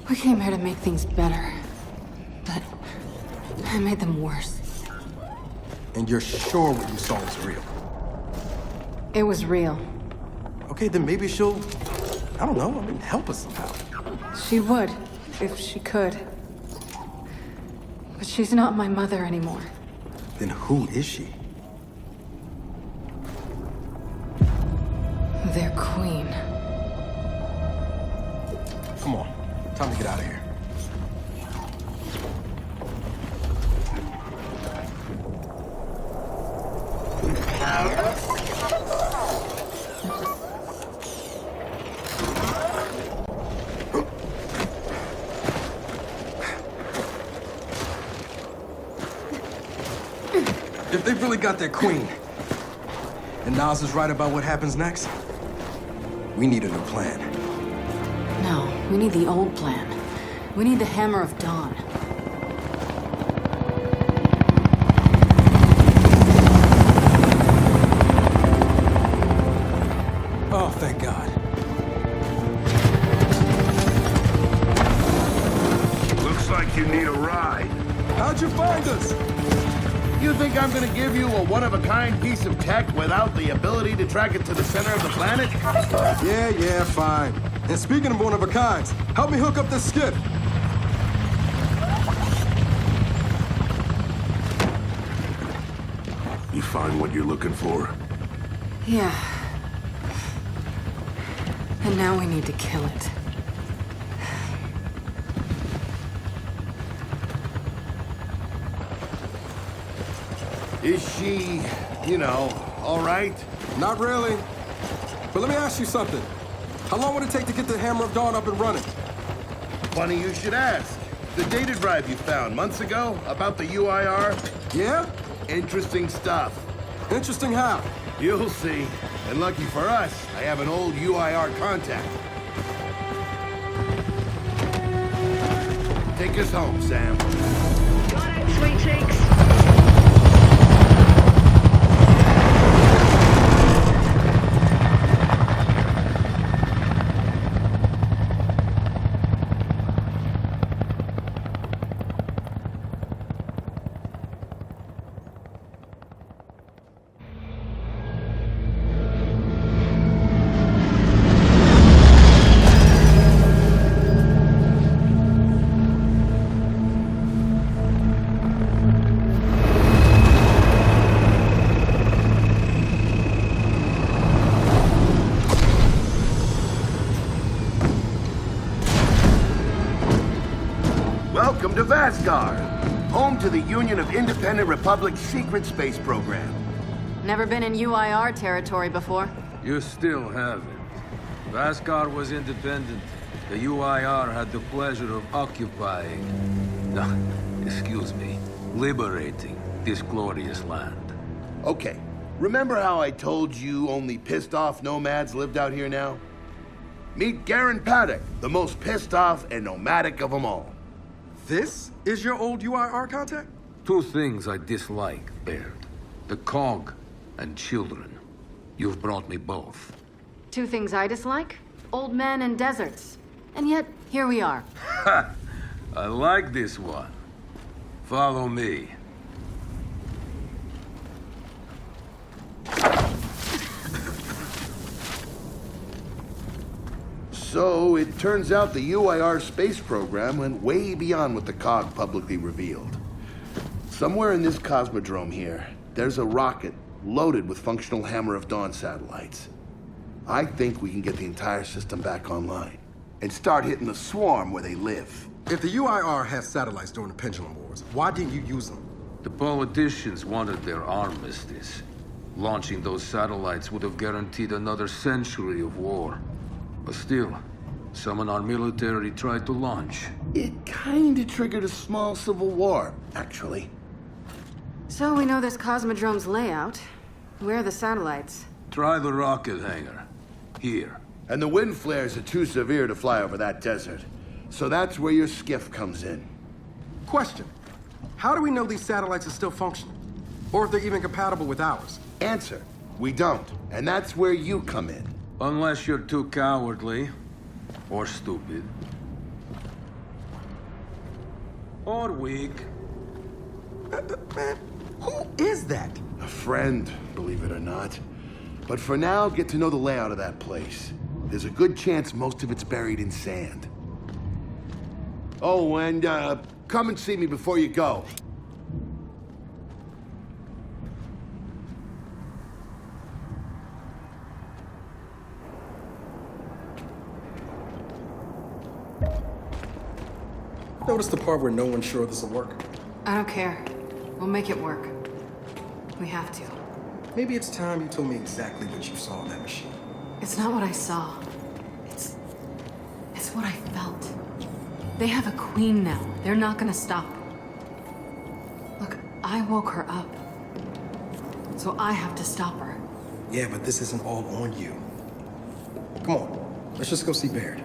We came here to make things better, but I made them worse. And you're sure what you saw was real? It was real. Okay, then maybe she'll, I don't know, help us somehow. She would, if she could. But she's not my mother anymore. Then who is she? Their queen. Come on, time to get out of here. If they've really got their queen, and Nas is right about what happens next, we need a new plan. No, we need the old plan. We need the Hammer of Dawn. Oh, thank God. Looks like you need a ride. How'd you find us? You think I'm gonna give give you a one-of-a-kind piece of tech without the ability to track it to the center of the planet? Yeah, fine. And speaking of one-of-a-kinds, help me hook up this skiff. You find what you're looking for? Yeah. And now we need to kill it. Is she, all right? Not really. But let me ask you something. How long would it take to get the Hammer of Dawn up and running? Funny you should ask. The data drive you found months ago about the UIR? Yeah? Interesting stuff. Interesting how? You'll see. And lucky for us, I have an old UIR contact. Take us home, Sam. Got it, sweet cheeks. Welcome to Vasgar, home to the Union of Independent Republic's secret space program. Never been in UIR territory before. You still haven't. Vasgar was independent. The UIR had the pleasure of occupying... No, excuse me. Liberating this glorious land. Okay, remember how I told you only pissed-off nomads lived out here now? Meet Garen Paddock, the most pissed-off and nomadic of them all. This is your old UIR contact? Two things I dislike, Baird. The cog and children. You've brought me both. Two things I dislike? Old men and deserts. And yet, here we are. Ha! I like this one. Follow me. So, it turns out the UIR space program went way beyond what the COG publicly revealed. Somewhere in this cosmodrome here, there's a rocket loaded with functional Hammer of Dawn satellites. I think we can get the entire system back online and start hitting the swarm where they live. If the UIR had satellites during the Pendulum Wars, why didn't you use them? The politicians wanted their armistice. Launching those satellites would have guaranteed another century of war. But still, some in our military tried to launch. It kinda triggered a small civil war, actually. So we know this Cosmodrome's layout. Where are the satellites? Try the rocket hangar. Here. And the wind flares are too severe to fly over that desert. So that's where your skiff comes in. Question. How do we know these satellites are still functional? Or if they're even compatible with ours? Answer. We don't. And that's where you come in. Unless you're too cowardly. Or stupid. Or weak. Man, who is that? A friend, believe it or not. But for now, get to know the layout of that place. There's a good chance most of it's buried in sand. Oh, and come and see me before you go. Notice the part where no one's sure this will work? I don't care. We'll make it work. We have to. Maybe it's time you told me exactly what you saw in that machine. It's not what I saw. It's what I felt. They have a queen now. They're not gonna stop. Look, I woke her up. So I have to stop her. Yeah, but this isn't all on you. Come on, let's just go see Baird.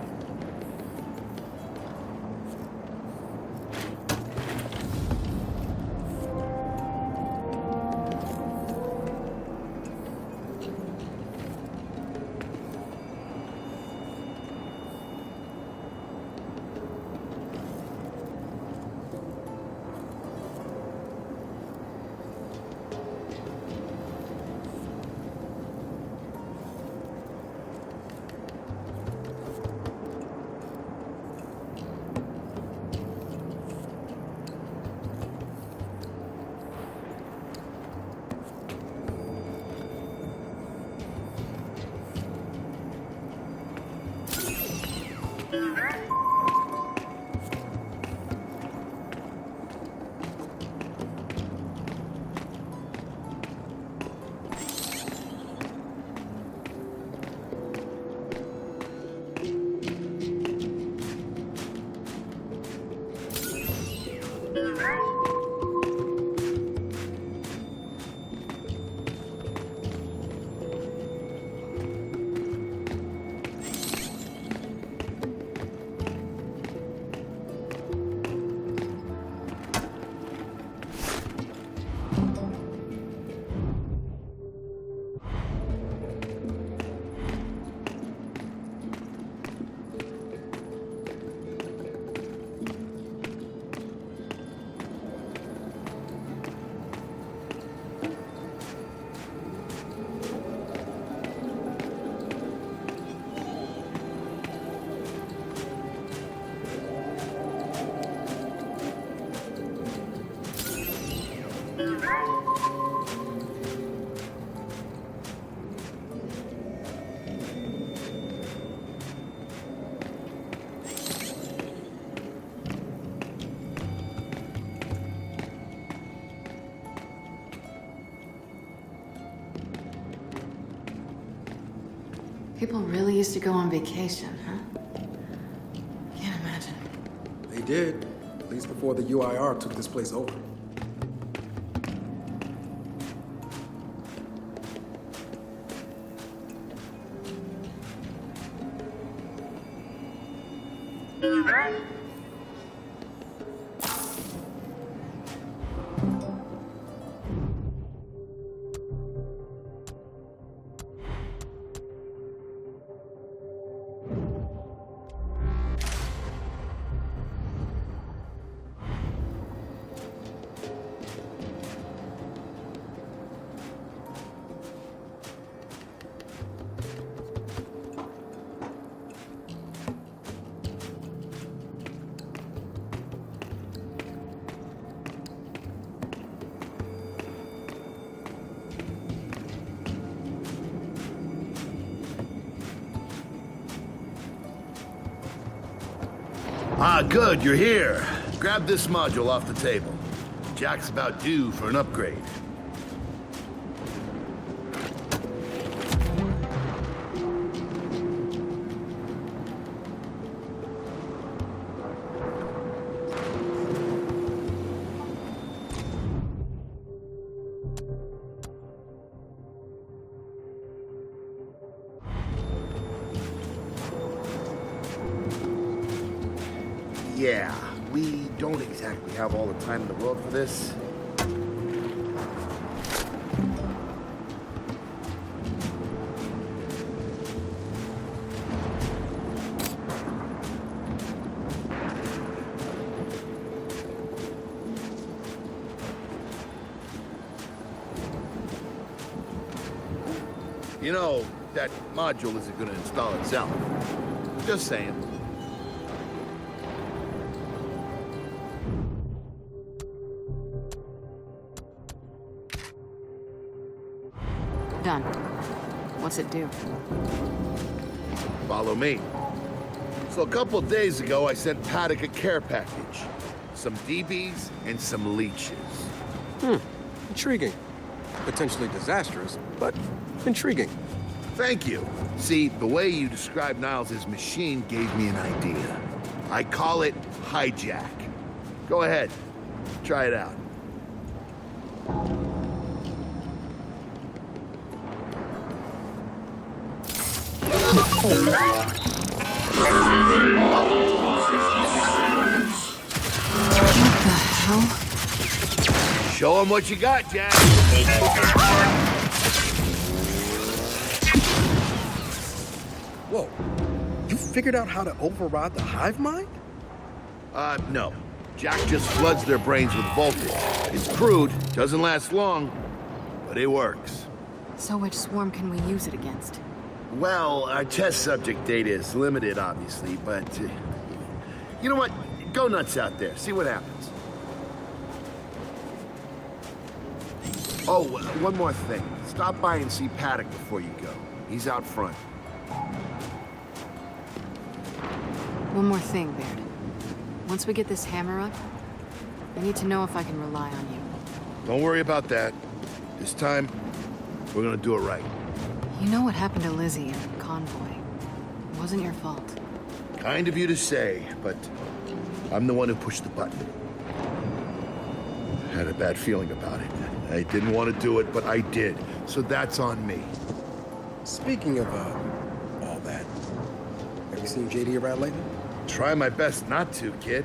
People really used to go on vacation, huh? Can't imagine. They did, at least before the UIR took this place over. Ah, good, you're here. Grab this module off the table. Jack's about due for an upgrade. Yeah, we don't exactly have all the time in the world for this. You know, that module isn't gonna install itself. Just saying. Done. What's it do? Follow me. So a couple days ago, I sent Paddock a care package. Some DBs and some leeches. Intriguing. Potentially disastrous, but intriguing. Thank you. See, the way you described Niles' machine gave me an idea. I call it hijack. Go ahead. Try it out. What the hell? Show him what you got, Jack. Whoa. You figured out how to override the hive mind? No. Jack just floods their brains with voltage. It's crude, doesn't last long, but it works. So which swarm can we use it against? Well, our test subject data is limited, obviously, but... you know what? Go nuts out there. See what happens. Oh, one more thing. Stop by and see Paddock before you go. He's out front. One more thing, Baird. Once we get this hammer up, I need to know if I can rely on you. Don't worry about that. This time, we're gonna do it right. You know what happened to Lizzie and Convoy. It wasn't your fault. Kind of you to say, but I'm the one who pushed the button. Had a bad feeling about it. I didn't want to do it, but I did. So that's on me. Speaking of, all that, have you seen JD around lately? Try my best not to, kid.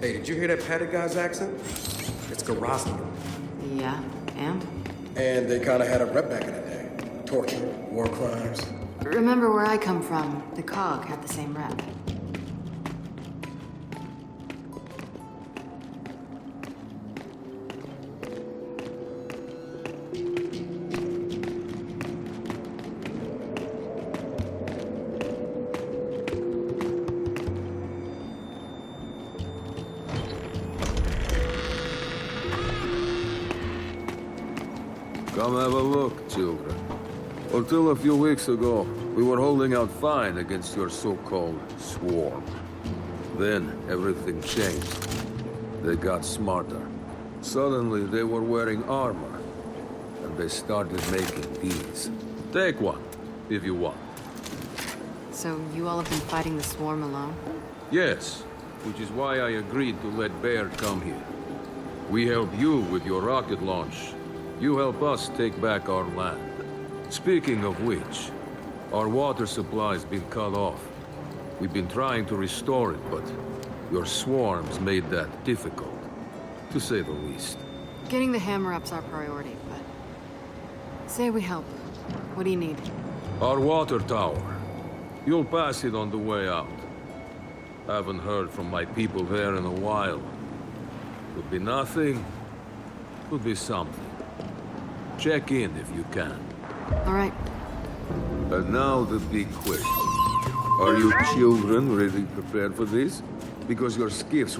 Hey, did you hear that Paddock guy's accent? It's Garosnian. Yeah, and? And they kind of had a rep back in the day. Torture, war crimes. Remember where I come from, the COG had the same rep. Come have a look, children. Until a few weeks ago, we were holding out fine against your so-called swarm. Then, everything changed. They got smarter. Suddenly, they were wearing armor. And they started making these. Take one, if you want. So you all have been fighting the swarm alone? Yes, which is why I agreed to let Baird come here. We help you with your rocket launch. You help us take back our land. Speaking of which, our water supply's been cut off. We've been trying to restore it, but your swarms made that difficult, to say the least. Getting the hammer-up's our priority, but... Say we help. What do you need? Our water tower. You'll pass it on the way out. Haven't heard from my people there in a while. Could be nothing, could be something. Check in if you can. All right. And now the big question. Are you children really prepared for this? Because your skiffs